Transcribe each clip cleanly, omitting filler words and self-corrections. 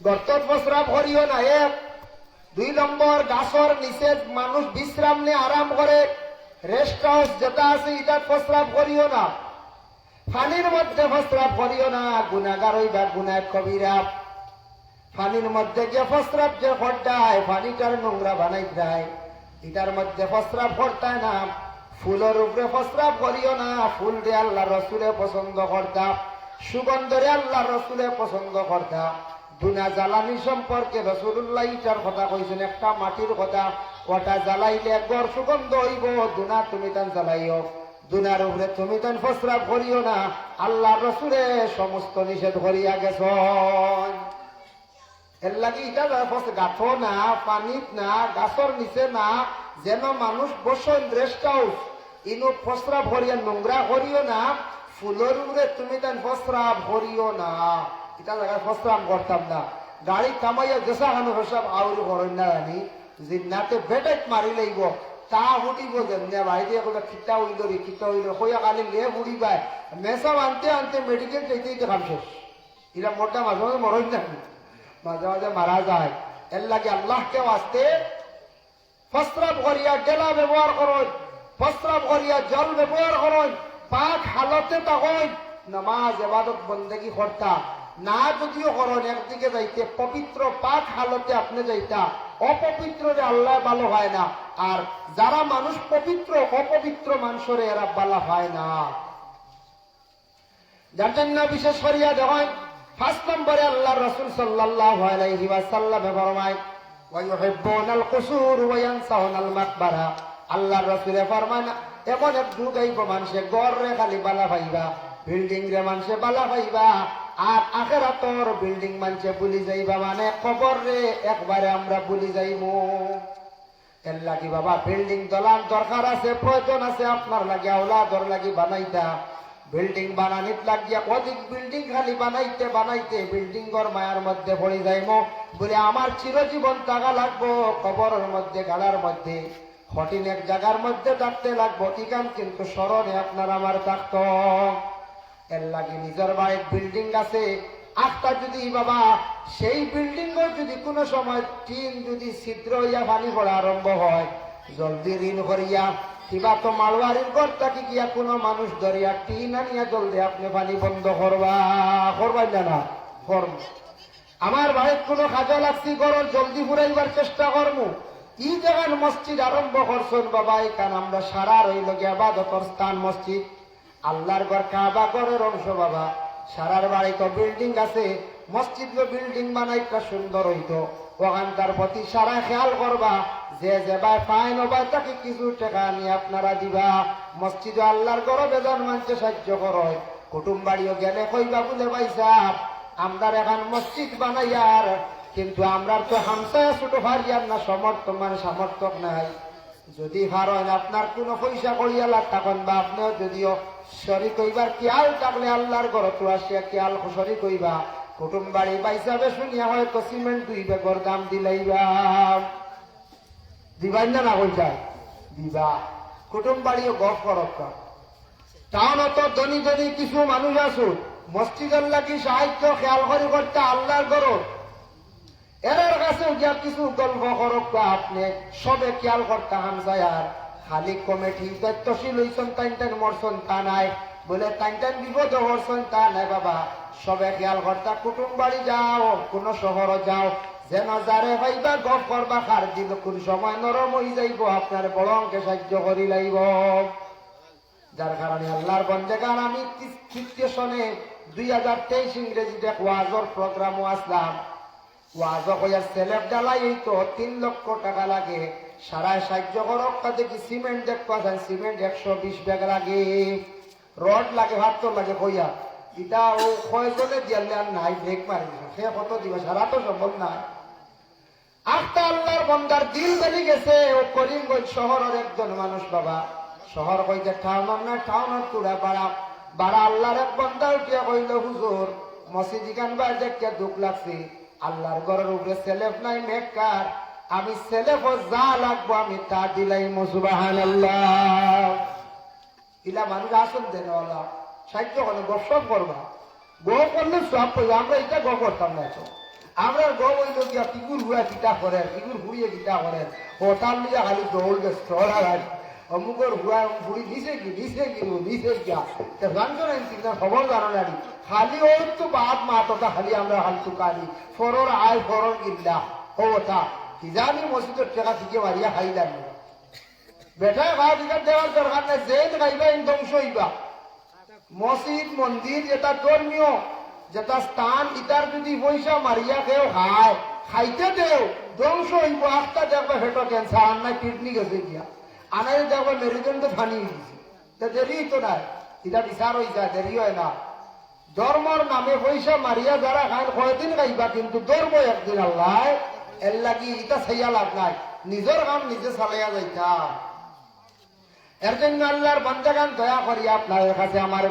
গর্তত প্রস্রাব করিও না। এক, 2 নম্বর, গাছর নিচে মানুষ বিশ্রাম নিয়ে আরাম করে, রেস্ট হাউস যেটা আছে এটা প্রস্রাব করিও না। পানির মধ্যে প্রস্রাব করিও না, গুনাহগার হইবা, গুনাহ কবিরা। পানির মধ্যে যে প্রস্রাব যে করতায়, পানিটার নোংরা বানাই দেয়, এটার মধ্যে প্রস্রাব করতায় না। ফুলের উপরে প্রস্রাব করিও না, ফুল রে আল্লাহ রসুলে পছন্দ করতা, সুগন্ধ রে আল্লাহ রসুলে পছন্দ করতা। দুনা জ্বালানি সম্পর্কে রসুল্লাহ ইটার কথা কইছেন, একটা মাটির কথা, ওটা জ্বালাইলে গড় সুগন্ধ হইব, দুনা তুমি তান জ্বালাইও। দুনার উপরে তুমি তান প্রস্রাব করিও না, আল্লাহ রসুলে সমস্ত নিষেধ করিয়া গেছ। এর লাগে এটা গাছ না, পানিত না, গাছর নিচে না, যেন মানুষ বসেন রেস্ট হাউস, ইনু প্রস্রাব করিয়া নোংরা করিও না। ফুলের উপরে তুমি তান প্রস্রাব করিও না, এটা জায়গায় প্রস্রাব করতাম না। গাড়ি কামাইয়া দেশা খানো প্রস্রাব আউরি করেন না জানি, জিন্নাতে বেটেট মারি লইব, তা উঠিব যেমনি বাড়িতে কোথাও খিটা উইলি খিটা উইল কইয়া কালি লে উড়ি পায়, মেসাব আনতে আনতে মেডিকেল যেতে কাম শেষ। এরা মোটা মাঝে মাঝে মরেন নাকি, মাঝে মাঝে মারা যায়। এর লাগে আল্লাহকে আসতে প্রস্রাব করিয়া ডেলা ব্যবহার করুন, প্রস্রাব করিয়া জল ব্যবহার করুন, পাক হালতে তখন নামাজ ইবাদত বন্দেগী করতা না। যদিও করুন একদিকে যাইতে পবিত্র পাক হালতে আপনি যাইতা, অপবিত্রে আল্লাহ ভালো হয় না। আর যারা মানুষ পবিত্র, অপবিত্র মানুষের এরা ভালো হয় না। জানেন না, বিশেষ করিয়া দেখেন 5 নম্বরে আল্লাহ রাসূল সাল্লাল্লাহু আলাইহি ওয়াসাল্লামে ফরমায়, ওয়া ইউহিব্বুনাল কুসুর ওয়া ইয়ানসাউনাল মাকবারা। আল্লাহ রাসূলে ফরমান, এমন এক যুগ আইব মানুষে গড়রে খালি বালা পাইবা, বিল্ডিং রে মানুষে বালা পাইবা, আর আখিরাতর বিল্ডিং মানুষে ভুলি যাইবা, মানে কবর রে একবারে আমরা ভুলি যাইমু। এর লাগি বাবা বিল্ডিং দলান দরকার আছে, প্রয়োজন আছে, আপনার লাগে আওলাদর লাগি বানাইতা। বিল্ডিং বানানিত লাগিয়া অধিক বিল্ডিং খালি বানাইতে বানাইতে বিল্ডিং ঘর মায়ার মধ্যে পড়ে যাইমো বলে আমার চিরজীবন টাকা লাগবো কবরের মধ্যে, গালার মধ্যে, হটিন এক জায়গার মধ্যে থাকতে লাগবো। ইকান কিন্তু স্মরণে আপনার আমার থাকত। এর লাগে নিজের বাড়ির বিল্ডিং আছে আটটা, যদি বাবা সেই বিল্ডিং যদি কোনো সময় টিন যদি ছিদ্র হইয়া পানি পড়া আরম্ভ হয়, জলদি ঋণ করিয়া কিবা তো মালবাড়ির ঘর থাকি গিয়া কোনো মানুষ ধরিয়া টিন আনিয়া জলদি আপনি পানি বন্ধ করবাই না করব। আমার বাড়ির কোনো কাজে লাগছি করো, জলদি ফুরাইবার চেষ্টা করবো। ই জায়গার মসজিদ আরম্ভ করছেন বাবা, এখানে আমরা সারা রইল গিয়া আবাদতের স্থান মসজিদ, আল্লাহর ঘর কাবা ঘরের অংশ বাবা। সারার বাড়ি তো বিল্ডিং আছে, মসজিদ বিল্ডিং বানাইটা সুন্দর হইতো, ওখানকার প্রতি সারা খেয়াল করবা, যে যে ভাই ফাইন ভাই তাকে কিছু টাকা নিয়ে আপনারা দিবা। মসজিদ আল্লাহর ঘর বেজন মানছে সাহায্য করো, কুটুম বাড়িও গেলে কইবা বলে ভাই সাহেব আমরা এখন মসজিদ বানাইয়ার, কিন্তু আমরা তো হামসায় ছোট ভারিয়ার না সমর্থক, মানে সামর্থক নাই। যদি হারেন আপনার কোনো পয়সা করিয়ালা তখন বা আপনিও যদিও শরিক হইবার খেয়াল থাকলে আল্লাহর ঘর তো আসিয়া খেয়াল শরিক হইবা। কুটুম বাড়ি পাইসাবে শুনিয়া হয়তো সিমেন্ট 2 বেগর দাম দিলাইবা, দিবাই না কইসাই দিবা। কুটুম বাড়িও গপ করক। টাউন তো ধনী ধনী কিছু মানুষ আসুন মসজিদের লাগি সাহায্য খেয়াল করি করতে আল্লাহর ঘর, এর কাছে গিয়া কিছু গল্প করক আপনি সবে খেয়াল করতে হামসায়। আর খালি কমিটি দায়িত্বশীল হইছেন টাইন টাইন মরছেন তা নাই, বলে টাইন টাইন বিপদ হরছেন তা নাই বাবা। সবে খেয়াল করতা কুটুম বাড়ি যাও, কোন শহর যাও, যেন যারে ভাইবা গপ করবা খার দিল কোন সময় নরম হয়ে যাইব, আপনার বড় অঙ্কে সাহায্য করি লাইব। যার কারণে আল্লাহর বন্দেগান আমি তৃতীয় সনে 2023 ইংরেজিতে ওয়াজর প্রোগ্রামও আসলাম। ওয়াজ হইয়া সেলেব ডালাই তো 3 লক্ষ টাকা লাগে, সারায় সাহায্য করক। দেখি সিমেন্ট দেখতে আসেন, সিমেন্ট 120 ব্যাগ লাগে, রড লাগে, ভাত লাগে কইয়া এটা ও কয়জনে দিয়ালে আর নাই, ব্রেক মারি সে কত দিবে, সারা তো সম্ভব নাই। আটটা আল্লাহর বন্দার দিল বেড়ে গেছে। ও করিমগঞ্জ শহরের একজন মানুষ বাবা, শহর কইতে টাউন না, টাউনের তুড়া বাড়া বাড়া। আল্লাহর এক বন্দা উঠিয়া কইল, হুজুর মসজিদ খান বাই দেখে দুঃখ লাগছে, আল্লাহর ঘরের উপরে সেলেফ নাই মেকার, আমি সেলেফ যা লাগবো আমি তা দিলাই। সুবহানাল্লাহ। ইলা মানুষ আসল দেন সাহায্য করে গপ করবা, গো করলে সব আমরা এটা গো করতাম না। আমরা গো বইল গিয়া ফিগুর হুয়া কিতা করেন ফিগুর হুড়িয়ে কিতা করেন ও তার লিয়া খালি দৌড় গেছে অমুকর হুয়া বুড়ি নিচে গিয়া জানছো না খবর জানো না খালি ও তো বাপ মা তোটা খালি আমরা হালতু কালি ফরর আয় ফরর গিল্লা ও ওটা কি জানি মসজিদের টেকা থেকে মারিয়া খাইলাম বেটা ভাব দিকে দেওয়ার দরকার নাই যে খাইবা ধ্বংস হইবা মসজিদ মন্দির যেটা ধর্মীয় যেটা স্থান ইটার যদি পয়সা মারিয়া কেউ খায় খাইতে দেও ধ্বংস হইব একটা দেখবে হেটো ক্যান্সার আর নাই কিডনি গেছে গিয়া আনারে দেখবে মেরুদণ্ড ফানি গেছে দেরি তো নাই এটা বিচার হয়ে যায় দেরি হয় না ধর্মর নামে পয়সা মারিয়া যারা খায় কয়দিন খাইবা কিন্তু ধর্ম একদিন আল্লাহ এর লাগি ইটা ছাইয়া লাভ নাই নিজের কাম নিজে চালাইয়া যাইতা এর জন্য আল্লাহর বান্দাগান দয়া করি আপনাদের কাছে আমার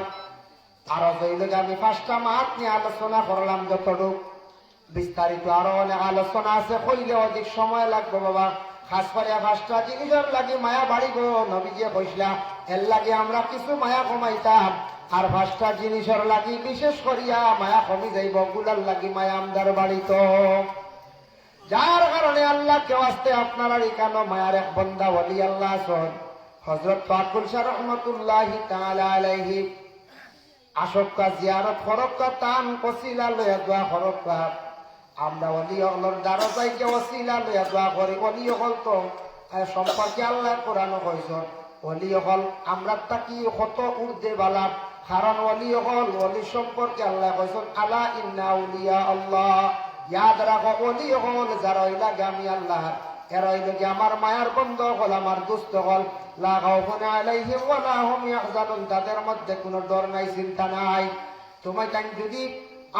আরো জইলে আমি 5টা মাস নিয়ে আলোচনা করলাম যতটুকু বিস্তারিত আরো অনেক আলোচনা আছে কইলে অধিক সময় লাগবে বাবা খাস করে 5টা জিনিসের লাগি মায়া বাড়িব নবীজি কইসলা এর লাগি আমরা কিছু মায়া কমাইতাম আর 5টা জিনিসের লাগি বিশেষ করিয়া মায়া কমি যাইব গুলার লাগি মায়া আমদার বাড়িত যার কারণে আল্লাহ কেউ আসতে আপনারা কেন মায়ার এক বন্দা ওলি আল্লাহ আছেন হযরত পাকুল শাহ রহমাতুল্লাহি তাআলা আলাইহি আশোকা জিয়ারত খরকা তান কসিলা লয়া দোয়া খরকা আমরা ওলি হলর দ্বারা যাইকে ওসিলা লয়া দোয়া করি ওলি হল তো সম্পর্কে আল্লাহ কোরআন কইছেন ওলি হল আমরা তাকি কত উর্দে বালা কারণ ওলি হল ওলি সম্পর্কে আল্লাহ কইছেন আলা ইন্না আউলিয়া আল্লাহ ইয়াদ রাখো ওলি হল যারা হইলা আমি আল্লাহ এরা হইল কি আমার মায়ার বন্ধ হল আমার দুস্থ হল লা খাউফুন আলাইহিম ওয়া লা হুম ইয়াহজানুন তাদের মধ্যে কোনো ডর নাই চিন্তা নাই তোমায় তাই যদি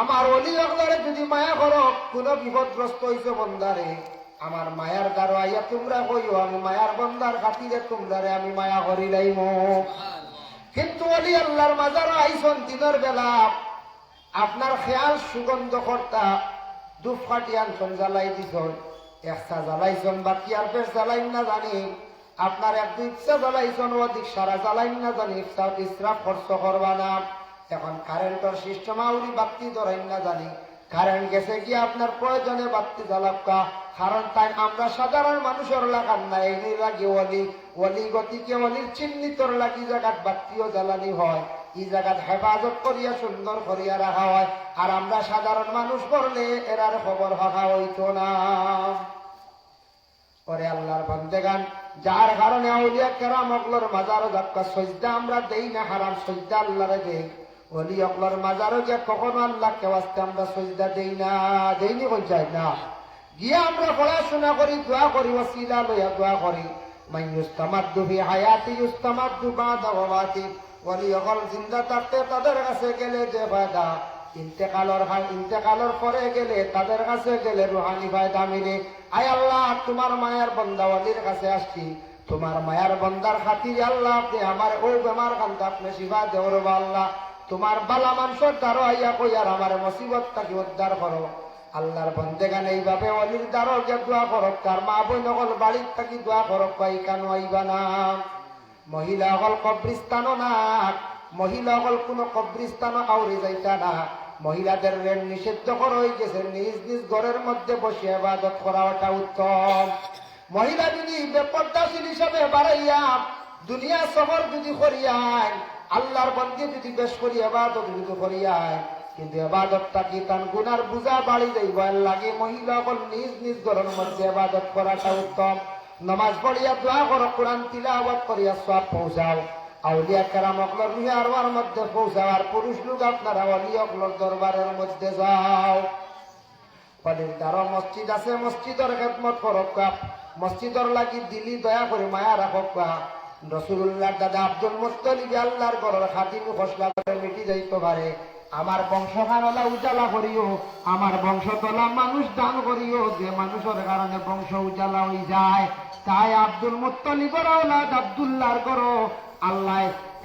আমার ওলি হলরে যদি মায়া করো কোনো বিপদগ্রস্ত হইছে বন্দারে আমার মায়ার দ্বারা আইয়া তোমরা কইও আমি মায়ার বন্দার খাতিরে তোমরারে আমি মায়া করি লাইমু কিন্তু ওলি আল্লাহর মাজার আইছন দিনের বেলা আপনার খেয়াল সুগন্ধ কর্তা দুফ ফাটিয়ান সন জ্বালাই দিছন একটা জ্বালাইছন বাকি আর বেশ জ্বালাই না জানি আপনার এক দুই ইচ্ছা জ্বালাইছন অধিক সারা জ্বালাই না জানি ইসরাফ খরচ করবা না এখন কারেন্টের সিস্টেম আউরি বাতি ধরাই না জানি কারেন্ট গেছে কি আপনার প্রয়োজনে বাতি জ্বালাকা কারণ তাই আমরা সাধারণ মানুষের লাগান না এই লাগি অলি অলি গতিকে অলির চিহ্নিতর লাগি জায়গাত বাতিও জ্বালানি হয় এই জায়গাত হেফাজত করিয়া সুন্দর করিয়া রাখা হয় আর আমরা সাধারণ মানুষ করলে এরার খবর হাঁকা হইতো না পরে আল্লাহর বান্দেগান যার কারণে আউলিয়া কেরাম অগলর মাজারও ধাক্কা সজদা আমরা দেই না হারাম সজদা আল্লাহরে দেই ওলি অগলর মাজারও গিয়া কখনো আল্লাহকে ওয়াস্তে আমরা সজদা দেই না দেইনি কোন চাই না গিয়া আমরা পড়াশোনা করি দোয়া করি ওসিলা লইয়া দোয়া করি মান ইউস্তামাদ্দু ফি হায়াতি ইউস্তামাদ্দু বাদা ওয়াফাতি ওলি অগল জিন্দা থাকতে তাদের কাছে গেলে যে ফায়দা ইন্তেকালর পরে গেলে তাদের কাছে গেলে রুহানি ফায়দা মিলে আয় আল্লাহ তোমার মায়ার বন্দা ওলির কাছে আসছি তোমার মায়ার বন্দার খাতিরে আল্লাহ আপনি আমার ও বেমার কান্তা আপনি শিফা দেওর আল্লাহ তোমার বালা মানুষের দ্বারো আইয়া কই আর আমার মুসিবত তাকে উদ্ধার করো আল্লাহর বন্দেগান এইভাবে অলির দ্বারো গিয়ে দোয়া করক তার মা বই নকল বাড়ির থাকি দোয়া করক পাই কেন আইবা না মহিলা হল কবরিস্তানও না মহিলা হল কোন কবরিস্তানও আউরে যাইতা না মহিলাদের রেল নিষিদ্ধ করা হয়ে গেছে নিজ নিজ ঘরের মধ্যে বসে ইবাদত করা ওটা উত্তম মহিলা যদি বেপরদাশীল হিসাবে বাড়াইয়া দুনিয়া সফর যদি করিয়ায় আল্লাহর বন্দী যদি বেশ করি ইবাদত যদি করিয়ায় কিন্তু ইবাদতটা কি তার গুনার বোঝা বাড়ি যাইব লাগে মহিলা হল নিজ নিজ ঘরের মধ্যে ইবাদত করাটা উত্তম নামাজ পড়িয়া দোয়া করো কোরআন তিলাওয়াত করিয়া সওয়াব পৌঁছাও আউলিয়া কেরাম অকলর রুহে আরওয়ার মধ্যে পৌঁছাও আর পুরুষ লোক আপনারা ওলি অকলর দরবারের মধ্যে যাও পলির দ্বারা মসজিদ আছে মসজিদের খেদমত করক মসজিদর লাগি দিলি দয়া করে মায়া রাখক রাসূলুল্লাহ দাদা আব্দুল মুত্তালিব আল্লাহর ঘরের খাতিম ফসলা করে মিটি যাইতে পারে আমার বংশখানলা উজালা করিও আমার বংশতলা মানুষ দান করিও যে মানুষের কারণে বংশ উজালা হয়ে যায় তাই আব্দুল মুত্তালিবের আওলাদ আব্দুল্লাহর করো আল্লাহ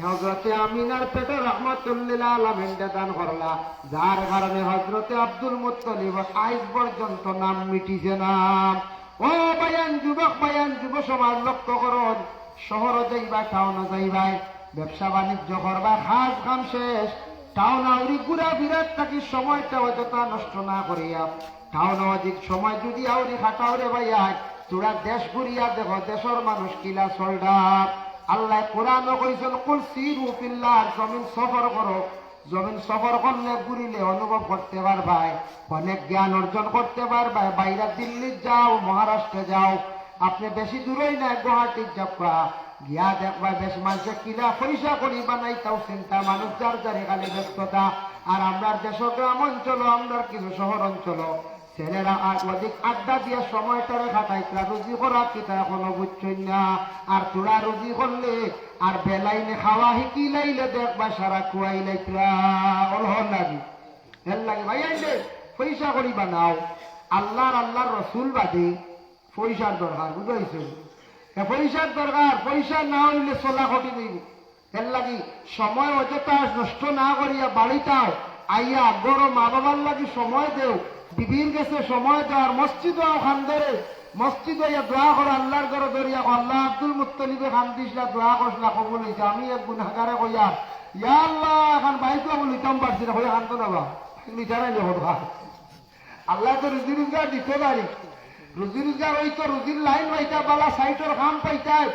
হযরতে আমিনার পেটে রহমাতুল্লিল আলামিন দান করলা যার কারণে হযরতে আব্দুল মুত্তালিব আজ পর্যন্ত নাম মিটিছে না ও বায়ান যুব সমাজ লক্ষ্য করুন শহর যাইবা টাউন যাইবা ব্যবসা বাণিজ্য করবা খাস কাম শেষ টাউন আউরি ঘুরা বিরাট থাকি সময়টা অযথা নষ্ট না করিয়া টাউন অধিক সময় যদি আউরি খাটাওরে ভাইয়া তোরা দেশ ঘুরিয়া দেখো দেশের মানুষ কিলা সোল্ডার আল্লাহ কোরআন কইছেন কুল সিরু ফিল্লাহ জমিন সফর করো জমিন সফর করলে ঘুরিলে অনুভব করতে পারবাই অনেক জ্ঞান অর্জন করতে পারবাই বাইরে দিল্লি যাও মহারাষ্ট্রে যাও আপনি বেশি দূরই না গুয়াহাটির যাবা গিয়া দেখবা বেশ মানুষের কিলা পয়সা করি বানাই তাও চিন্তা মানুষ যার যার এখানে ব্যস্ততা আর আমরা দেশ গ্রাম অঞ্চল আমরা কিছু শহর অঞ্চল ছেলেরা অধিক আড্ডা দিয়ে সময়টারে খাটাইতরা রুজি করা কিতা এখনো বুঝছই না আর তোরা রুজি করলে আর বেলাইনে খাওয়া হিকি লাইলে দেখবা সারা কুয়াই লাইতরা অলহর লাগি হেল লাগে ভাই আইলে পয়সা করি বানাও আল্লাহর রসুল বাদে পয়সার দরকার বুঝাইছে পয়সার দরকার পয়সা না হইলে চলা ঘটি নেই এর লাগি সময় অযথা নষ্ট না করিয়া বাড়িটাও আইয়া বড় মা বাবার লাগি সময় দেও বিবির গেছে সময় দেওয়ার মসজিদ খান ধরে মসজিদ হইয়া দোয়া করো আল্লাহর ঘরে ধরিয়া আল্লাহ আব্দুল মুত্তলিবে খান দিসলা দোয়া করছিলা কবুল হয়েছে আমি এক গুনাহগারে কইয়া ইয়া আল্লাহ এখন বাইক বলিতাম পারছি না হইয়া খানতো না লিটারাই হবা আল্লাহ তো রুজি রোজগার দিতে পারি রুজি রোজগার হইতো রুজির লাইন পাইতা বালা সাইটর খাম পাইতাই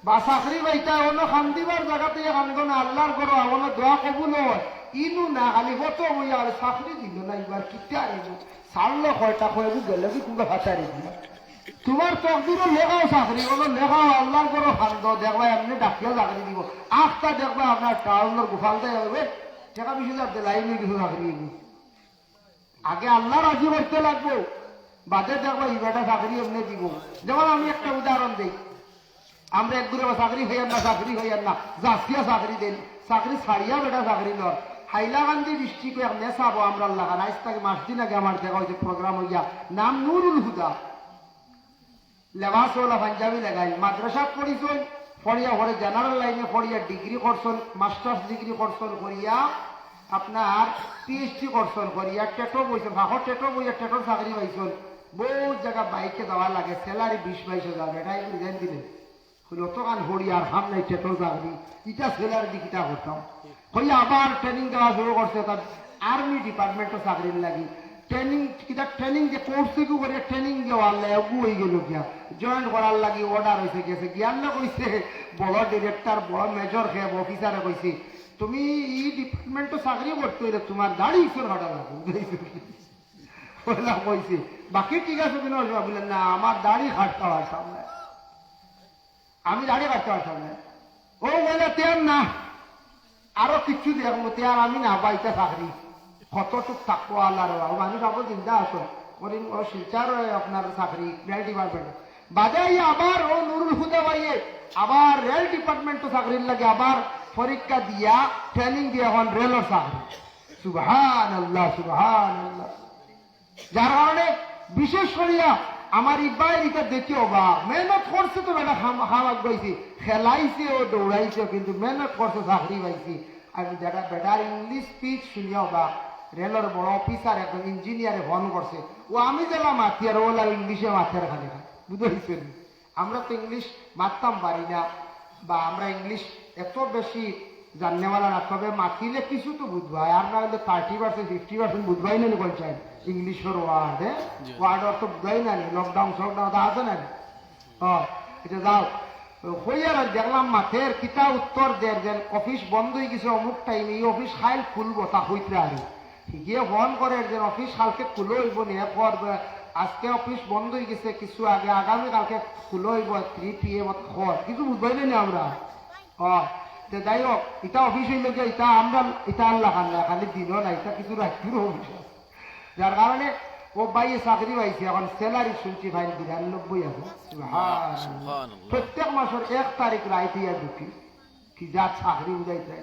বা চাকরি পাইতাই অন্য খান দিবার জায়গাতে খানতো না আল্লাহর ঘর আমার দোয়া কবুল হয় ইনু না খালি হতো বই আর চাকরি দিল না এবার কিতে আনিব ছাড়লো কয়টা কয়ে গেলে কি তোমরা ভাষারি দিল তোমার তকদিরও লেখাও চাকরি বলো লেখাও আল্লাহর ঘর খান্দ দেখবা এমনি ডাকিয়া চাকরি দিব আখটা দেখবা আপনার টাউনের গোফালটাই হবে টাকা 20,000 লাইনে কিছু চাকরি আগে আল্লাহ রাজি করতে লাগবো বাদে দেখবো এই বেটা চাকরি এমনি দিব যেমন আমি একটা উদাহরণ দিই আমরা একদূরে চাকরি হইয়ার না জাসিয়া চাকরি দেন চাকরি ছাড়িয়া বেটা চাকরি লর হাইলাকান্দি ডিস্ট্রিক্ট এক নেশাবো আমরা লাগান আজ থেকে মাস দিন আগে আমার দেখা হয়েছে প্রোগ্রাম হইয়া নাম নুরুল হুদা লেবাসওয়ালা পাঞ্জাবি লাগাই মাদ্রাসা পড়িছন পড়িয়া পরে জেনারেল লাইনে পড়িয়া ডিগ্রি করছেন মাস্টার্স ডিগ্রি করছেন করিয়া আপনার পিএইচডি করছেন করিয়া টেটো বইছেন ভাগর টেটো বইয়া টেটোর চাকরি পাইছেন বহু জায়গা বাইকে দেওয়া লাগে স্যালারি 20-22,000 এটাই রিজাইন দিলেন অতখান হরি আর হাম নাই টেটোর চাকরি ইটা স্যালারি দি কিটা করতাম হইয়া আবার ট্রেনিং দেওয়া শুরু করছে তার আর্মি ডিপার্টমেন্টের চাকরির লাগি ট্রেনিং কিটা ট্রেনিং যে কোর্সে কি করে ট্রেনিং দেওয়ার লাগু হয়ে গেল গিয়া জয়েন্ট করার লাগি অর্ডার হয়েছে গেছে গিয়ার না কইছে বড় ডিরেক্টর বড় মেজর খেয়ে অফিসারে কইছে তুমি এই ডিপার্টমেন্টে চাকরি করতে হইলে তোমার দাড়ি ইসর কাটা লাগবে কইছে বাকি ঠিক আছে কিনা বললেন না আমার দাড়ি কাটতে হয় সামনে আমি দাড়ি কাটতে পারতাম না ও বলে তেম না আরো কিছু দেখবো তেয়ার আমি না বাইতে চাকরি কতটুক থাকবো আল্লাহর মানুষ আপনার চিন্তা আসো করিম ও শিলচার আপনার চাকরি রেল ডিপার্টমেন্ট বাদে আবার ও নুরুল হুদা ভাইয়ে আবার রেল ডিপার্টমেন্ট চাকরির লাগে আবার পরীক্ষা দিয়া ট্রেনিং দিয়ে এখন রেলের চাকরি সুবহানাল্লাহ সুবহানাল্লাহ যার কারণে বিশেষ করিয়া আমার ইবাইর এটা দেখিও বা মেহনত করছে তো বেটা খাওয়া গেছি খেলাইছে ও দৌড়াইছে কিন্তু মেহনত করছে চাকরি পাইছি আমি যেটা বেটার ইংলিশ স্পিচ শুনিও বা রেলের বড় অফিসার এখন ইঞ্জিনিয়ারে ফোন করছে ও আমি যেলাম মাতিয়ার ওলা ইংলিশে মাথার খালি খাই বুঝেছেন আমরা তো ইংলিশ মারতাম পারি না বা আমরা ইংলিশ এত বেশি জাননেওয়ালা না তবে মাতিলে কিছু তো বুঝবাই আর না হলে 30% 50% বুঝবাই না বলছেন ইংলিশের ওয়ার্ড ওয়ার্ড অর্থ বুঝাই না লকডাউন সকডাউন আছে না এটা যাও হইয়ার দেখলাম মাঠের কিতা উত্তর দেয় যে অফিস বন্ধ হয়ে গেছে অমুক টাইম এই অফিস খাইল খুলবো তা হইতে আর গিয়ে ফোন করে যে অফিস কালকে খুলে হইব নিয়ে পর আজকে অফিস বন্ধ হয়ে গেছে কিছু আগে আগামী কালকে খুলে হইব 3 PM কিছু বুঝবাই না আমরা যাই হোক এটা অফিস হইল যে এটা আমরা এটা আল্লাহ খান্না খালি দিনও না এটা কিছু রাখিও অফিস যার কারণে ও বাইয়ে চাকরি পাইছে এখন স্যালারি শুনছি ভাই 92 আছে প্রত্যেক মাসের 1 তারিখ রাইতিয়া ঢুকি কি যা চাকরি উদাইতে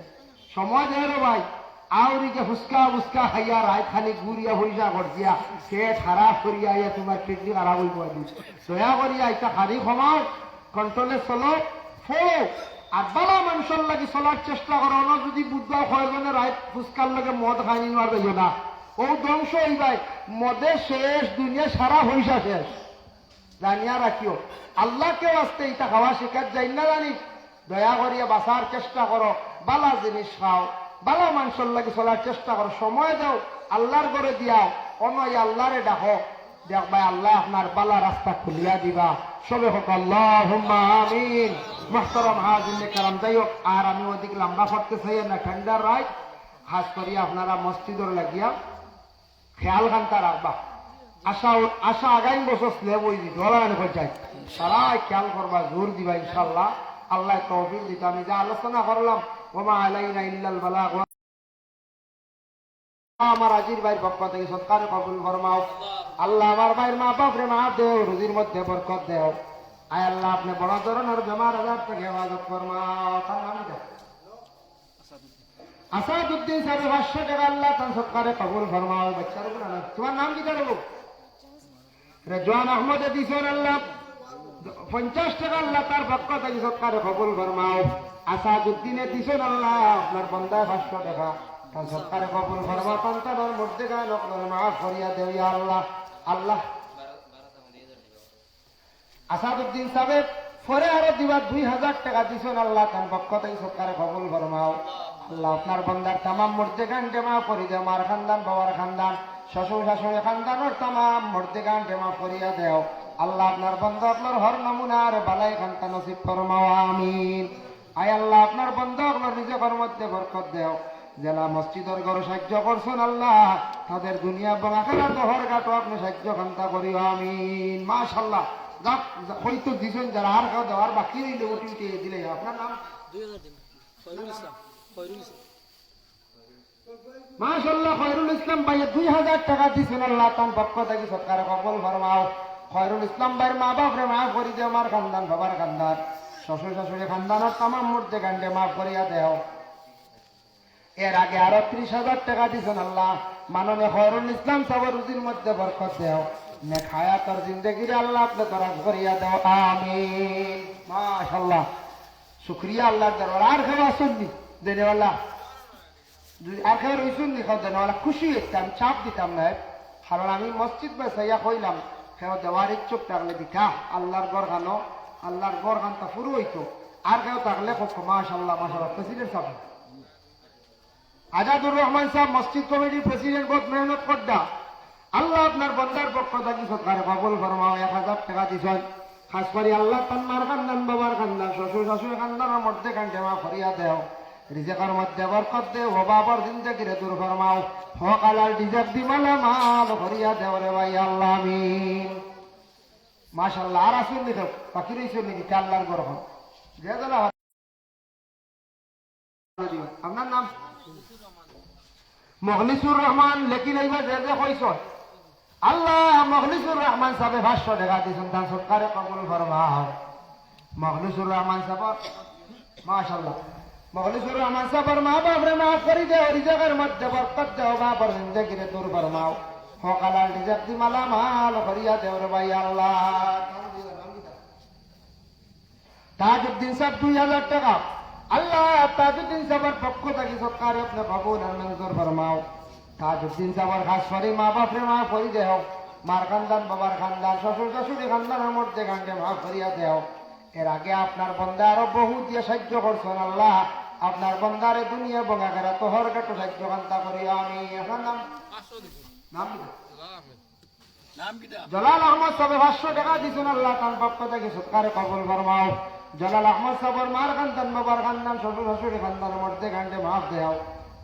সময় দেয় রে ভাই আউরিকে ফুসকা ফুসকা খাইয়া রায় খালি ঘুরিয়া পয়সা করছিয়া সে খারাপ করিয়া ইয়া তোমার কিডনি খারাপ হইব দয়া করিয়া এটা খালি কমাও কন্ট্রোলে চলো আর বালা মানুষের লাগে চলার চেষ্টা করো না যদি বুধবার কয়েকজনে রায় ফুসকার লগে মদ খাইনি মারবে না ও ধ্বংস হইবাই মদে শেষ দুনিয়া সারা পয়সা শেষ জানিয়া রাখিও আল্লাহকে আসতে এটা খাওয়া শেখার যাই না জানি দয়া করিয়া বাঁচার চেষ্টা করো বালা জিনিস খাও ভালো মানুষের লাগে চলার চেষ্টা করো, সময় দাও, আল্লাহর ঘরে দিয়াও, অনয় আল্লাহরে ডাকো, দেখ ভাই আল্লাহ আপনার বালা রাস্তা খুলিয়া দিবা। সবে হোক আল্লাহুম্মা আমিন। মুহতারাম হাজিরিনে কেরাম, যাই হোক আর আমি অধিক লম্বা করতে চাই না, ঠান্ডার রাত, খাস করি আপনারা মসজিদর লাগিয়া খেয়াল খানটা রাখবা। আশা আশা আগামী বছর স্লেব ওই দিত যাই, সারাই খেয়াল করবা, জোর দিবা ইনশাল্লাহ। আল্লাহ তৌফিক দিত। আমি যা আলোচনা করলাম, ওমা আলাইনা ইল্লাল বালাগ। আমার আজির ভাইয়ের পক্ষ থেকে সৎকার কবুল ফরমাও। আল্লাহ আমার ভাইয়ের মা বাপরে মা দেও, রুজির মধ্যে বরকত দেও। আয় আল্লাহ আপনি বড় ধরনের বেমার আজার থেকে হেফাজত ফরমাও। তার নাম কি? আসাদুদ্দিন সাহেব 500 টাকা আল্লাহ তার সৎকারে কবুল ফরমাও। বাচ্চার উপর না, তোমার নাম কি দেবো? রেজওয়ান আহমদ দিছেন আল্লাহ 50 টাকা আল্লাহ তার পক্ষ থেকে সৎকারে কবুল ফরমাও। আসাদুদ্দিনে দিছেন আল্লাহ আপনার বন্দায় 500 টাকা তার সৎকারে কবুল ফরমাও। সন্তানের মধ্যে গান আপনার মাফ করিয়া দেও ইয়া আল্লাহ। আল্লাহ আসাদুদ্দিন সাহেব পরে আরো দিবা 2000 টাকা দিছেন আল্লাহ তার পক্ষ থেকে সৎকারে কবুল ফরমাও। আল্লাহ আপনার বন্দার তামাম মর্দে গান জমা করি দেও, মার খানদান বাবার খানদান শ্বশুর শাশুড়ি খানদানোর তামাম মর্দে গান জমা করিয়া দেও। আল্লাহ আপনার বন্ধা আপনার হর নমুনার বালাই খানটা নসিব ফরমাও আমিন। আয় আল্লাহ আপনার বন্ধা আপনার নিজের মধ্যে বরকত দেও। জেলা মসজিদের ঘর সাহায্য করছেন আল্লাহ, তাদের দুনিয়া এবং আখিরাত হর গাটো আপনি সাহায্য খান্তা করিও আমিন। মাশাআল্লাহ যাক হয়তো দিছেন যারা আর কেউ দেওয়ার বাকি রইলে উঠি উঠে দিলে। আপনার নাম? মাশাআল্লাহ খয়রুল ইসলাম ভাই 2000 টাকা দিছেন আল্লাহ তার পক্ষ থেকে সৎকার কবুল ফরমাও। খয়রুল ইসলাম ভাইয়ের মা বাপরে মাফ করি দেও, আমার খানদান বাবার খানদান শ্বশুর শাশুড়ি খানদানের তামাম মূর্তি গান্ডে মাফ করিয়া দেও। এর আগে আরো 30,000 টাকা দিছেন আল্লাহ, মাননীয় খয়রুল ইসলাম সাহেবের রুজির মধ্যে বরকত দেও। নেক হায়াতের জিন্দেগিরে আল্লাহ আপনি দরাজ করিয়া দেও আমিন। মাশাআল্লাহ শুকরিয়া আল্লাহর দরবার। আর কেউ আসেননি দেনেওয়ালা? আর কেউ রইসুননি খাও দেনেওয়ালা? খুশি হইতাম, চাপ দিতাম না, কারণ আমি মসজিদ বা সাইয়া কইলাম কেউ দেওয়ার ইচ্ছুক থাকলে দিকা আল্লাহর গড় খানো, আল্লাহর গড় খানটা পুরো হইতো। আর কেউ থাকলে মাশাআল্লাহ মাশাআল্লাহ। প্রেসিডেন্ট সাহেব আজাদুর রহমান সাহেব মসজিদ কমিটির প্রেসিডেন্ট, বহুত মেহনত করডা। আল্লাহ আপনার বন্দার পক্ষ থাকি সৎকারে কবুল ফরমাও। 1000 টাকা দিছেন, খাস করি আল্লাহ তান্নার খানদান বাবার খানদান শ্বশুর শাশুড়ি খানদানের মধ্যে কান্ডে মা ফরিয়া দেও, রিজেকের মধ্যে বরকত দেও, ও বাবার জিন্দেগিরে দূর ফরমাও। হক আলাল রিজেক দি মালা মাল ফরিয়া দেও রে ভাই আল্লাহ আমিন। মাশাআল্লাহ। আর আসুন দেখো বাকি রইছে নাকি আল্লাহর গরহন যে দলা। আপনার নাম? মখলিসুর রহমান। লেকিন এইবার যে যে কইছ আল্লাহ মখলিসুর রহমান সাহেব 500 টাকা দিয়েছেন, তার সৎকারে কবুল ফরমাও। মখলিসুর রহমান সাহেব মাশাআল্লাহ। মখলিসুর রহমান সাহেবের মা বাপরে মাফ করি দেও, রিজেকের মধ্যে বরকত দেও, বাবার জিন্দেগিরে দূর ফরমাও। হক হালাল রিজেক দি মালা মাল করিয়া দেও রে ভাই আল্লাহ। তাজউদ্দিন সাহেব 2000 টাকা আল্লাহ তাজউদ্দিন সাহেবের পক্ষ থেকে সৎকারে আপনি কবুল আর মঞ্জুর ফরমাও। তাজউদ্দিন সাহেবের খাস করে মা বাপরে মাফ করি দেও, মার খানদান বাবার খানদান শ্বশুর শাশুড়ি খানদানের মধ্যে গানকে মাফ করিয়া দেও। এর আগে আপনার বন্দা আরো বহু দিয়ে সাহায্য করছেন আল্লাহ, আপনার বন্দারে দুনিয়া এবং আখিরাত হর গাটো সাহায্য খান্তা করিয়া আমি। আপনার নাম? নাম কি? জলাল আহমদ সাহেব 500 টাকা দিছেন আল্লাহ তার পক্ষ থেকে সৎকারে কবুল ফরমাও। জলাল আহমদ সাহেবের মার খানদান বাবার খানদান শ্বশুর শাশুড়ি খানদানের মধ্যে গানকে মাফ দেও।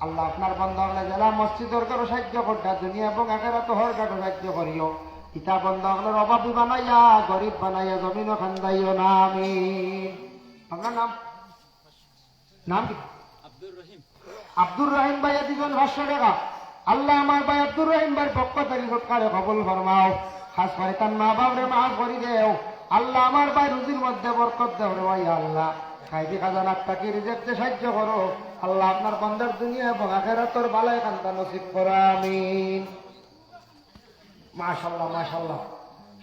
আল্লাহ আপনার বন্ধা হলে যারা মসজিদের করো সাহায্য করতে দুনিয়া এবং আখিরাত হর গাটো সাহায্য করিও। ইটা বন্ধ হলের অভাবী বানাইয়া গরিব বানাইয়া জমিনও খান্দাইও না আমিন। আপনার নাম? নাম কি? আব্দুর রহিম। আব্দুর রহিম ভাইয়া দিবেন 500 টাকা আল্লাহ আমার ভাই আব্দুর রহিম ভাইয়ের পক্ষ থেকে সৎকারে কবুল ফরমাও। খাস করে তার মা বাপরে মাফ করি দেও আল্লাহ, আমার ভাই রুজির মধ্যে বরকত দেও রে ভাই আল্লাহ। খাইদি খাজানার তাকে রিজেক্টে সাহায্য করো আল্লাহ, আপনার বন্দার দুনিয়া এবং আখিরাতের বালাই কান্তা নসিব করো আমিন। মাশাআল্লাহ মাশাআল্লাহ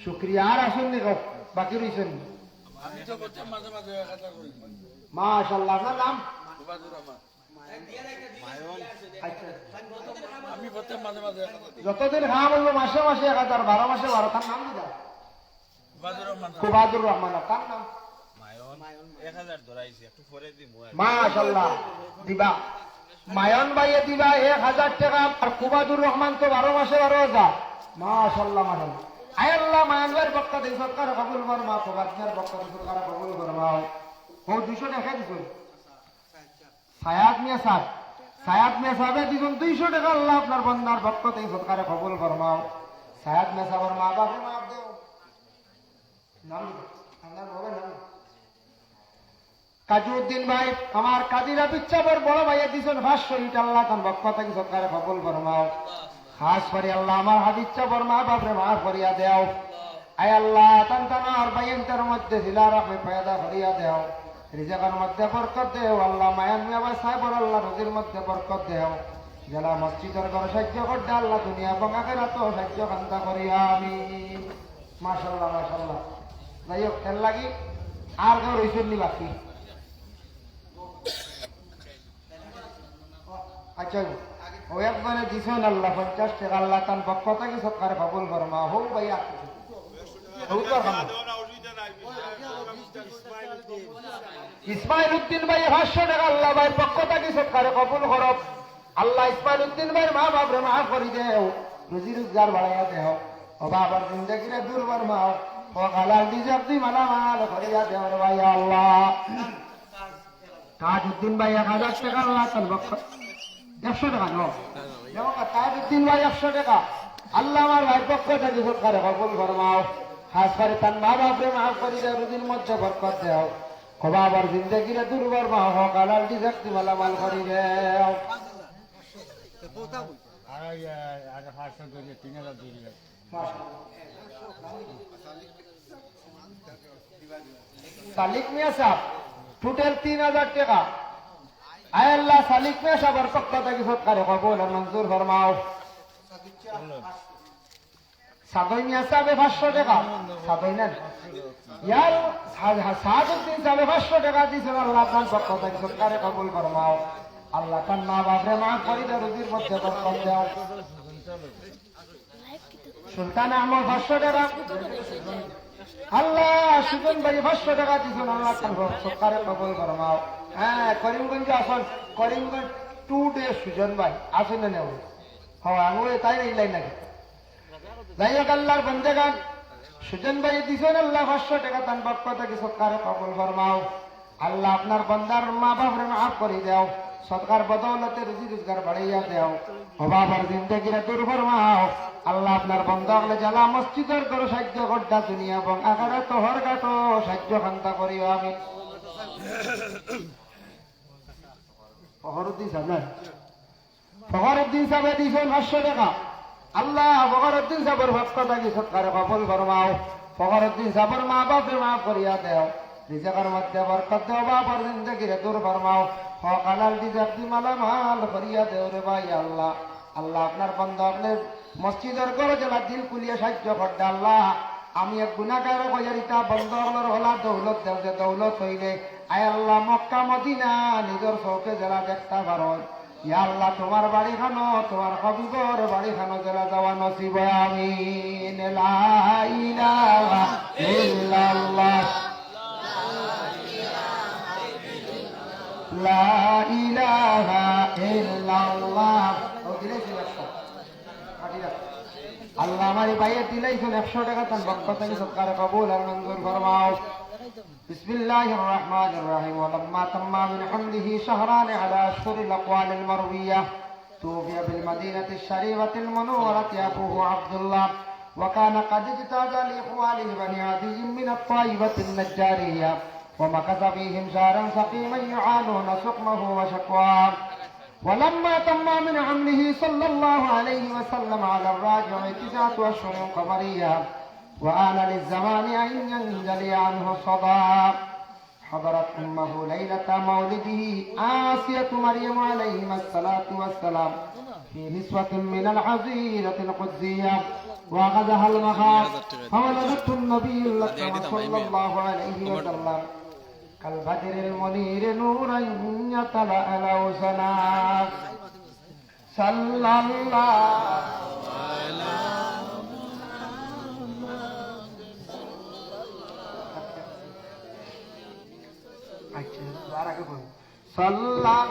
শুকরিয়া। আর আসুন নি বাকি রইছেন? মাশাআল্লাহ। আপনার নাম? যতদিন খাওয়া বলবো মাসে মাসে 1000, 12 মাসে 12। তার নাম দিদা? কুবাদুর রহমান। তার নাম? মাশাআল্লাহ দিবা মায়ন ভাইয়ে দিবা 1000 টাকা, আর কুবাদুর রহমান তো 12 মাসে 12,000। মাশাআল্লাহ মাশাআল্লাহ। আয় আল্লাহ মায়ন ভাইয়ের পক্ষ থেকে সরকার কবুল ফরমা, কুবাদুর পক্ষ থেকে সরকার কবুল ফরমাও। ও 200 টাকা দিছো। সায়াদ মিয়া সাহেব, সায়াদ মিয়া সাহেবের দিছেন 200 টাকা। আল্লাহ আপনার বান্দার পক্ষ থেকে সরকার কবুল ফরমাও। সায়াদ মিয়া সাহেবের মা বাবার মাফ দাও। নাম আপনার বাবার নাম কাজুদ্দিন ভাই, আমার কাদিরা পিচ্ছাপর বড় ভাইয়া দিছেন 500 ইট। আল্লাহ তার পক্ষ থেকে সরকারে কবুল ফরমাও। খাস করে আল্লাহ আমার হাদিচ্ছাপর মা বাপরে মাফ করিয়া দেও। আয় আল্লাহ তান্তানার বাইয়ের মধ্যে জিলা রাখে পয়দা করিয়া দেও। রিজাকের মধ্যে বরকত দেও। আল্লাহ মায়ান মিয়া ভাই সাহেবর আল্লাহ রুজির মধ্যে বরকত দেও। যারা মসজিদের ঘর সাহায্য করতে আল্লাহ দুনিয়া এবং আখিরাত সাহায্য কান্তা করিয়া আমিন। মাশাআল্লাহ মাশাআল্লাহ। যাই হোক এর লাগি আর কেউ রইছেন নি বাকি? আচ্ছা ও একবারে দিছেন আল্লাহ 50 টাকা। আল্লাহ তার পক্ষ থেকে সরকার কবুল ফরমা। হোক ভাইয়া ইসমাইল উদ্দিন ভাই 500 টাকা। আল্লাহ ভাইয়ের পক্ষ থেকে সরকারে কবুল করব। আল্লাহ ইসমাইল উদ্দিন ভাইয়ের মা বাপরে মাফ করি দেও, রুজি রোজগার বাড়াইয়া দেও। ও বাবার জিন্দগিরে দূর ফরমাও। ও গালাল রিজক দি মালামাল করিয়া দেও রে ভাই আল্লাহ। তাজউদ্দিন ভাই 1000 টাকা। আল্লাহ তার পক্ষ 100 টাকা নো যেমন তাজউদ্দিন ভাই 100 টাকা। আল্লাহ আমার ভাইয়ের পক্ষ থেকে সরকারে কবুল ফরমাও। খাস করে তার মা বাপরে মাফ করি দেও, রুজির মধ্যে বরকত দেও। ও বাবার জিন্দগিরে দূর ফরমাও। ও গালাল রিজক দি মালামাল করি দেও। সালিক মিয়া সাহেব টোটাল 3000 টাকা। আয় আল্লাহ সালিক মিয়া সাহেবের পক্ষ থেকে সরকারে কবুল আর মঞ্জুর ফরমাও। সাদই মিয়া সাহেব 500 টাকা। সাদই নেন ইয়ার সাদউদ্দিন সাহেব 500 টাকা দিয়েছেন। আল্লাহ তার পক্ষ থেকে সরকারে কবুল ফরমাও। আল্লাহ তার মা বাপরে মাফ করি দেও, রুজির মধ্যে বরকত দেও। সুলতান আহমদ 500 টাকা। আল্লাহ সুজন ভাই 500 টাকা দিয়েছেন। আল্লাহ তার সরকারে কবুল ফরমাও। হ্যাঁ করিমগঞ্জ আসন, করিমগঞ্জ 2 ডে সুজন ভাই আসেন না নেব। হ্যাঁ আমি তাই নাই নাকি? যাই হোক আল্লাহর বন্দেগান সুজন ভাই দিছেন। আল্লাহ 500 টাকা তার পক্ষ থেকে সরকারে কবুল ফরমাও। আল্লাহ আপনার বন্দার মা বাপরে মাফ করে দেও, সরকার বদৌলতে রুজি রোজগার বাড়াইয়া দেও। অভাবের জিন্দগিরে দূর ফরমাও। আল্লাহ আপনার বন্ধ হলে জ্বালা মসজিদের করে সাহায্য করতা দুনিয়া এবং আখারে তোহর গাটো সাহায্য খান্তা করিও আমি। ফখরুদ্দিন সাহেব না, ফখরুদ্দিন সাহেব দিয়েছেন 500 টাকা। আল্লাহ ফখরুদ্দিন সাহেবের পক্ষ থেকে সরকারে কবুল ফরমাও। ফখরুদ্দিন সাহেবের মা বাপরে মাফ করিয়া দেও, রিজকের মধ্যে বরকত দেও। বাবার জিন্দগিরে দূর ফরমাও। হক হালাল রিজক দি মালামাল করিয়া দেও রে ভাই আল্লাহ। আল্লাহ আপনার বন্ধ আপনি মসজিদের ঘর জেলা দিল কুলিয়ে সাহায্য করতে। আল্লাহ আমি এক গুনাহগার কইরিতা বন্ধ হলর হলা দৌলত দেও, যে দৌলত হইলে আয় আল্লাহ মক্কা মদিনা নিজের চৌকে জেলা দেখতে পারো। ইয়া আল্লাহ তোমার বাড়ি খানো, তোমার হাবিবর বাড়ি খানো জেলা যাওয়া নসিব আমিন। লা ইলাহা ইল্লাল্লাহ লা ইলাহা ইল্লাল্লাহ। আল্লাহ আমার ভাইয়ের দিলাইছেন 100 টাকা। তার পক্ষ থেকে সরকারে কবুল আর মঞ্জুর ফরমাও। বিসমিল্লাহির রহমানির রহিম। ওয়ালাম্মা তাম্মা মিন হামলিহি শাহরান আলা আশহুরিল আকওয়ালিল মারওয়িয়া তুফিয়া বিল মাদিনাতিশ শরীফাতিল মুনওয়ারাতি আবুহু আব্দুল্লাহ ওয়া কানা قد اجتاز لإخوانه بني عدي من الطائفة النجارية ومكث فيهم شهرا سقيما يعانون سقمه وشكواه. ولما تم من حمله صلى الله عليه وسلم على الراجع 9 أشهر قمرية وآن للزمان أن ينجلي عنه الصدى، حضرت أمه ليلة مولده آسية مريم عليهما الصلاة والسلام في نسوة من الحظيرة القدسية وأخذها المخاض فولدته النبي الأكرم صلى الله عليه وسلم كالبدر المنير نورا يتلألأ سنا صلى الله صلى الله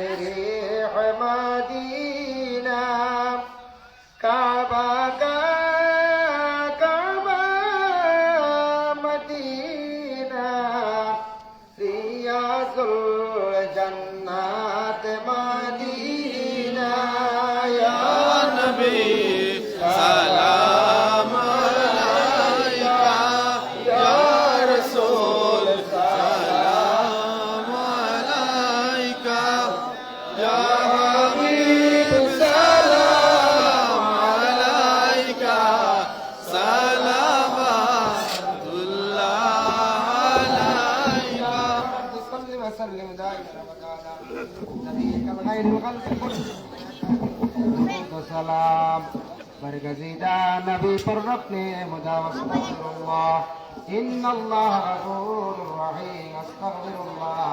तशरीह मदीना काबा का काबा मदीना रियाजुल जन्नत मदीना या नबी सलाम अलैका या रसूल सलाम अलैका या हबीब सलाम अलैका सलावतुल्लाह अलैका صل وسلم دائما ابدا نبيك الخير الخلق كلهم سلام برگزیدہ نبی پر رکھنے مدا واستغفر اللہ ان اللہ غفور رحیم استغفر اللہ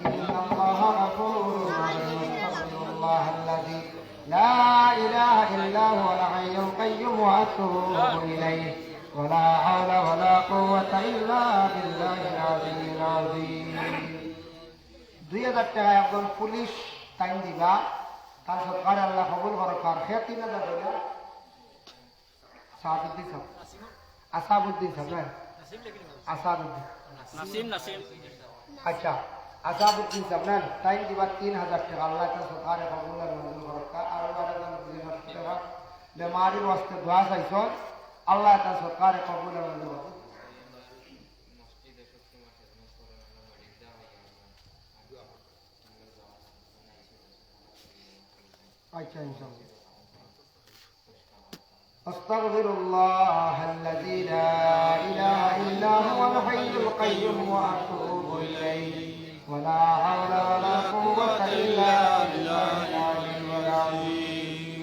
ان اللہ غفور رحیم استغفر اللہ الذي لا اله الا هو الحي القيوم واتوب اليه ولا حول ولا قوة الا بالله العلي العظيم 2000 টাকা একজন পুলিশ টাইম দিবা তার সরকার আল্লাহ কবুল করো কার খে 3000 টাকা সাদুদ্দিন সাহেব আসাদুদ্দিন সাহেব না আসাদুদ্দিন नसीम আচ্ছা আসাদুদ্দিন সাহেব না টাইম দিবা 3000 টাকা আল্লাহ তার সরকার কবুল আর মঞ্জুর করো আর বারজন টাকা বেমারির ওয়াস্তে দোয়া চাইছো আল্লাহ তার সরকার কবুল আর মঞ্জুর করো अच्छा इंशाअल्लाह أستغفر الله الذي لا إله إلا هو الحي القيوم وأتوب إليه ولا حول ولا قوة إلا بالله العلي العظيم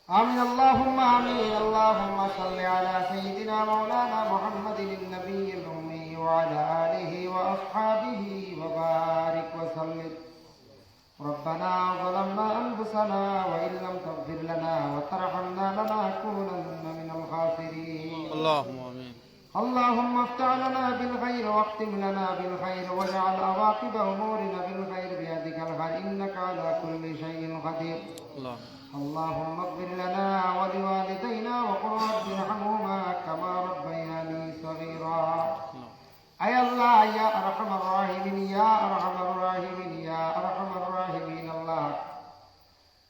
آمين اللهم آمين اللهم صل على سيدنا مولانا محمد النبي الأمي وعلى آله وأصحابه وبارك وسلم ربنا ظلمنا أنفسنا وإن لم تغفر لنا وترحمنا لنكونن من الخاسرين اللهم آمين اللهم افتح لنا بالخير واختم لنا بالخير واجعل عواقب أمورنا بالخير بيدك الخير إنك على كل شيء قدير اللهم اللهم اغفر لنا ولوالدينا وقل رب ارحمهما كما ربياني صغيرا أي الله يا أرحم الراحمين يا أرحم الراحمين يا أرحم الراحمين الله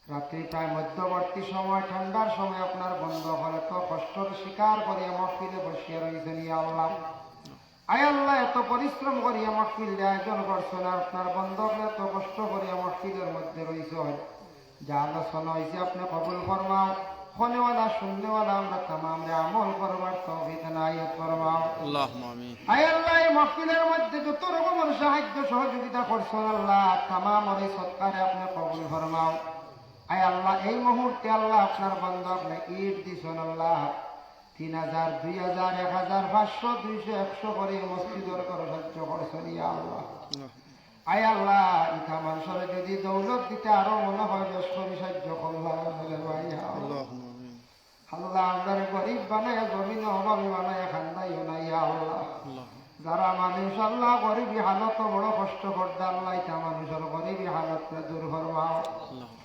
রাত্রি প্রায় মধ্যবর্তী সময় ঠান্ডার সময় আপনার বন্ধ হলে তো কষ্টর শিকার করিয়া মহফিলে বসিয়া রয়েছেন ইয়া আল্লাহ আয় আল্লাহ এত পরিশ্রম করিয়া মহফিল আয়োজন করছেন আপনার বন্ধ হলে এত কষ্ট করিয়া মহফিলের মধ্যে রয়েছেন যা আলোচনা হয়েছে আপনি কবুল ফরমাও খনেওয়ালা শুননেওয়ালা আমরা তামামরে আমল করবার তৌফিক নায়াত ফরমাও اللهم آمين আয় আল্লাহ এই মহফিলের মধ্যে যত রকমের সাহায্য সহযোগিতা করছেন আল্লাহ তামাম ওই সৎকারে আপনি কবুল ফরমাও আয় আল্লাহ এই মুহূর্তে আল্লাহ আপনার বন্ধ আপনি ঈদ দিছেন আল্লাহ 3000 2000 1000 500 200 100 করে মসজিদের করে সাহায্য করছেন ইয়া আল্লাহ আয় আল্লাহ ইটা মানুষের যদি দৌলত দিতে আরো মনে হয় বেশ করে সাহায্য করলাম ভাই اللهم آمين আল্লাহ আমরা গরিব বানায় জমিন অভাবী বানায় খান্দাইও না ইয়া আল্লাহ اللهم যারা মানুষ আল্লাহ গরিবী হালত বড় কষ্ট করতে আল্লাহ ইটা মানুষের গরিবী হালত দূর ফরমাও اللهم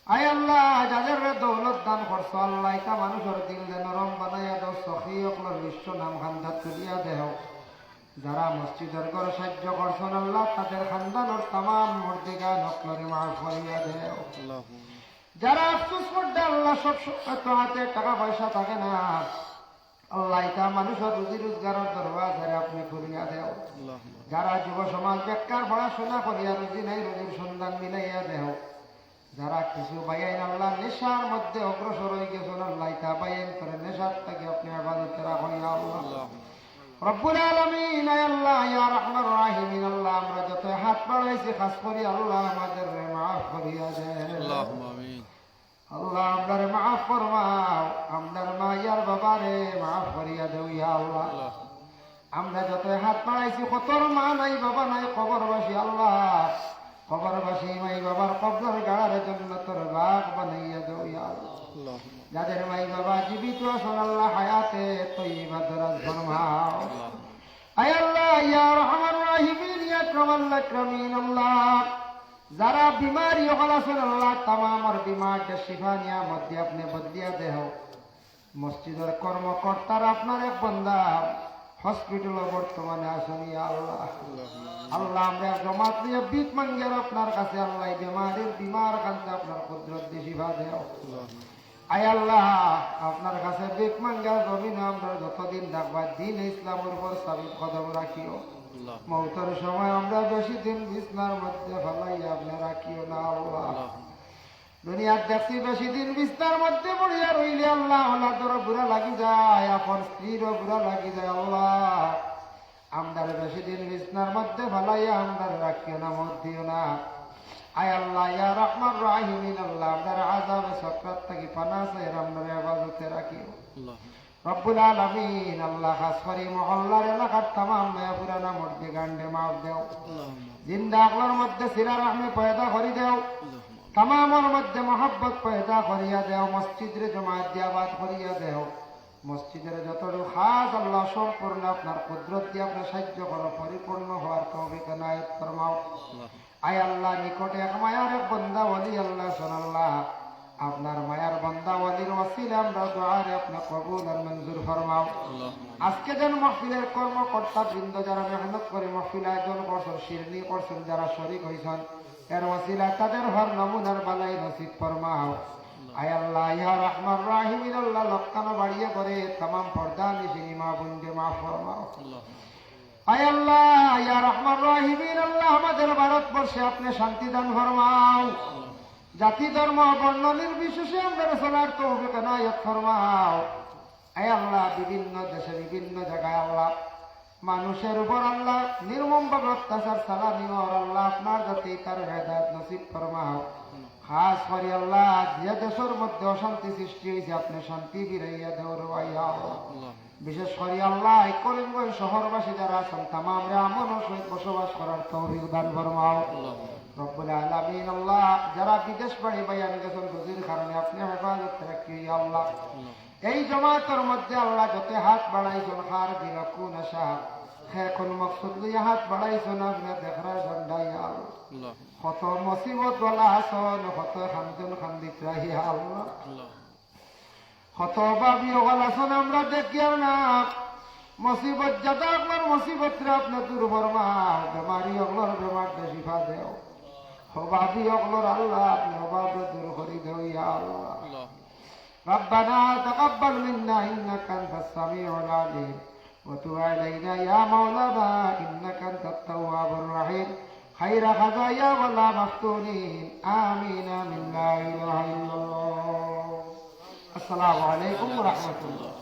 আয় আল্লাহ যাদের দৌলত দান করছো আল্লাহ ইটা মানুষের দিল নরম বানাইয়া দাও সখী অকলের বিশ্ব নাম খান্দাত তুলিয়া দেহ যারা মসজিদের ঘর সাহায্য করছেন আল্লাহ তাদের খানদানোর তামাম মর্দিগা নকলরে মাফ করিয়া দেহ اللهم যারা আফসোস করতে আল্লাহ সব সময় তো হাতে টাকা পয়সা থাকে না আল্লাহ ইটা মানুষের রুজি রোজগারের দরওয়াজারে আপনি খুলিয়া দেও اللهم যারা যুব সমাজ বেকার পড়াশোনা করিয়া রুজি নাই রুজির সন্ধান মিলাইয়া দেহ যারা কিছু বাইন আল্লাহ নেশার মধ্যে অগ্রসর হয়ে গেছেন আল্লাহ ইটা বাইন করে নেশার থেকে আপনি আবাদতে রাখুন ইয়া আল্লাহ اللهم রব্বুল আলামিন আয় আল্লাহ ইয়া রাহমান রাহিমিন আল্লাহ আমরা যত হাত বাড়াইছি খাস করি আল্লাহ আমাদের মাফ করিয়া দেন اللهم آمين আল্লাহ আমরার মাফ ফরমাও আমরার মায়ার বাবারে মাফ করিয়া দেও ইয়া আল্লাহ اللهم আমরা যত হাত বাড়াইছি কতর মা নাই বাবা নাই কবরবাসী আল্লাহ কবরবাসী মাই বাবার কবর গাড়ার জন্য তোর বাগ বানাইয়া দেও ইয়া আল্লাহ اللهم যাদের মাই বাবা জীবিত আছেন আল্লাহ হায়াতে তৈবা দরাজ ফরমাও اللهم আয় আল্লাহ ইয়া রহমান রাহিমিন আকরামাল আকরামিন আল্লাহ যারা বিমারি হল আছেন আল্লাহ তামামর বিমারকে শিফা নিয়ামত দিয়ে আপনি বদলিয়া দেহ মসজিদের কর্মকর্তারা আপনার এক বান্দা হসপিটালে বর্তমানে আসেন ইয়া আল্লাহ আল্লাহ আমরা জমাত নিয়ে বিক মাঙ্গের আপনার কাছে আল্লাহ বিমারের বিমার কাছে আপনার কুদরত দিয়ে শিফা দেও আয় আল্লাহ আপনার কাছে বিক মাঙ্গের জমিনে আমরা যতদিন থাকবা দিন ইসলামের উপর সাবিত কদম রাখিও মৌতের সময় আমরা বেশি দিন বিছনার মধ্যে ফেলাইয়া আপনি রাখিও না আল্লাহ দুনিয়ার দেখছি বেশি দিন বিছনার মধ্যে পড়িয়া রইলে আল্লাহ ওলাদেরও বুড়া লাগি যায় আপন স্ত্রীরও বুড়া লাগি যায় আল্লাহ আমদার বেশি দিন বিছনার মধ্যে ফেলাইয়া আমদার রাখিও না মত দিও না আয় আল্লাহ ইয়া রহমান রাহিমিন আল্লাহ আমদার আযাবে সাকরাত থেকে পানা চাই আমদার ইবাদতে রাখিও রব্বুল আলামিন আল্লাহ খাস করে মহল্লার এলাকার তামাম নয়া পুরানা মর্দে গান্ডে মাফ দেও জিন্দা আকলার মধ্যে সিরা রহমে পয়দা করি দেও তামামের মধ্যে মহব্বত পয়দা করিয়া দেও মসজিদের জমায়েত দিয়ে আবাদ করিয়া দেও মসজিদের যতটুকু খাস আল্লাহ সম্পূর্ণ আপনার কুদরত দিয়ে আপনি সাহায্য করো পরিপূর্ণ হওয়ার তৌফিক এনায়েত ফরমাও আয় আল্লাহ নিকটে এক মায়ার এক বান্দা ওলি আল্লাহ সুবহানাল্লাহ আপনার মায়ার বান্দা ওয়ালির ওয়াসিলা আমরা দুআরে আপনি কবুল আর মঞ্জুর ফরমাও আজকে যেন মাহফিলের কর্মকর্তা বৃন্দ যারা মেহনত করে মাহফিল আয়োজন করছেন শিরনি করছেন যারা শরীক হয়েছেন এর ওয়াসিলা তাদের হর নমুনার বালাই নসিব ফরমাও আয় আল্লাহ ইয়া রহমান রাহিমিন আল্লাহ লক্কানো বাড়িয়ে করে तमाम পর্দা নিশিনী মা বোনকে মাফ ফরমাও আয় আল্লাহ ইয়া রহমান রাহিমিন আল্লাহ আমাদের ভারতবর্ষে আপনি শান্তি দান ফরমাও জাতি ধর্ম বর্ণ নির্বিশেষে আমরা চলার তৌফিক এনায়েত ফরমাও আয় আল্লাহ বিভিন্ন দেশে বিভিন্ন জায়গায় আল্লাহ মানুষের উপর আল্লাহ নির্মমভাবে অত্যাচার চালানি আর আল্লাহ আপনার যাতে তার হেদায়েত নসিব ফরমাও খাস করে আল্লাহ যে দেশের মধ্যে অশান্তি সৃষ্টি হয়েছে আপনি শান্তি বিরাইয়া দেওয়ার আল্লাহ বিশেষ করে আল্লাহ করিমগঞ্জ শহরবাসী যারা আছেন তামাম আমন ও সহিত বসবাস করার তৌফিক দান ফরমাও রব্বুল আলামিন আল্লাহ যারা বিদেশ বাড়ি বাইয়ান গেছেন রুজির কারণে আপনি হেফাজত রাখি আল্লাহ এই জমাতের মধ্যে আল্লাহ যত হাত বাড়াইছেন হার দিল কোন আশা কোন মকসুদ লইয়া হাত বাড়াইছেন আপনি দেখরা ঝন্ডাই আল্লাহ কত মুসিবত ওয়ালা হাসন কত খানজন খান্দিত রাহি আল্লাহ কত বাবি ওয়ালা হাসন আমরা দেখি না মুসিবত যাতা আপনার মুসিবত রে আপনি দূর ফরমাও বেমারি ওগুলোর বেমার শিফা দেও অভাবী ওগুলোর আল্লাহ আপনি অভাব দূর করে দেও ইয়া আল্লাহ ربنا تقبل منا إنك أنت السميع العليم وتب علينا يا مولانا إنك أنت التواب الرحيم خير خزايا ولا مفتونين آمين من لا إله إلا الله السلام عليكم ورحمة الله